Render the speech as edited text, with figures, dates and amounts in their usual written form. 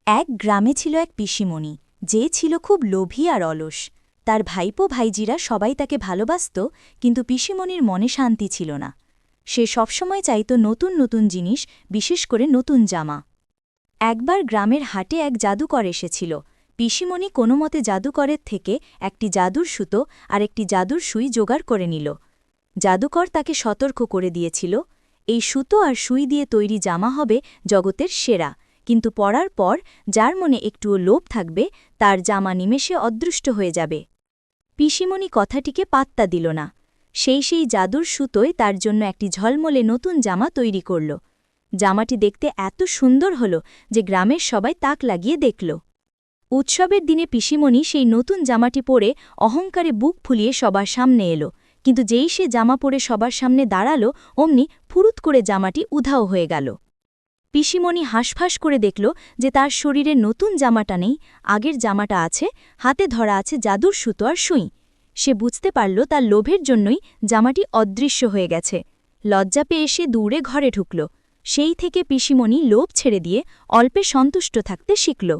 এক গ্রামে ছিল এক পিসিমণি, যে ছিল খুব লোভী আর অলস। তার ভাইপো ভাইজিরা সবাই তাকে ভালোবাসত, কিন্তু পিসিমণির মনে শান্তি ছিল না। সে সবসময় চাইত নতুন নতুন জিনিস, বিশেষ করে নতুন জামা। একবার গ্রামের হাটে এক জাদুকর এসেছিল। পিসিমণি কোনোমতে জাদুকরের থেকে একটি জাদুর সুতো আর একটি জাদুর সুই জোগাড় করে নিল। জাদুকর তাকে সতর্ক করে দিয়েছিল, এই সুতো আর সুই দিয়ে তৈরি জামা হবে জগতের সেরা, কিন্তু পরার পর যার মনে একটুও লোভ থাকবে তার জামা নিমেষে অদৃষ্ট হয়ে যাবে। পিসিমণি কথাটিকে পাত্তা দিল না। সেই জাদুর সুতোয় তার জন্য একটি ঝলমলে নতুন জামা তৈরি করল। জামাটি দেখতে এত সুন্দর হল যে গ্রামের সবাই তাক লাগিয়ে দেখল। উৎসবের দিনে পিসিমণি সেই নতুন জামাটি পরে অহংকারে বুক ফুলিয়ে সবার সামনে এলো, কিন্তু যেই সে জামা পরে সবার সামনে দাঁড়াল, অমনি ফুরুত করে জামাটি উধাও হয়ে গেল। পিসিমণি হাঁসফাঁস করে দেখল যে তার শরীরে নতুন জামাটা নেই, আগের জামাটা আছে, হাতে ধরা আছে জাদুর সুতো আর সুই। সে বুঝতে পারল তার লোভের জন্যই জামাটি অদৃশ্য হয়ে গেছে। লজ্জা পেয়ে সে দূরে ঘরে ঢুকল। সেই থেকে পিসিমণি লোভ ছেড়ে দিয়ে অল্পে সন্তুষ্ট থাকতে শিখল।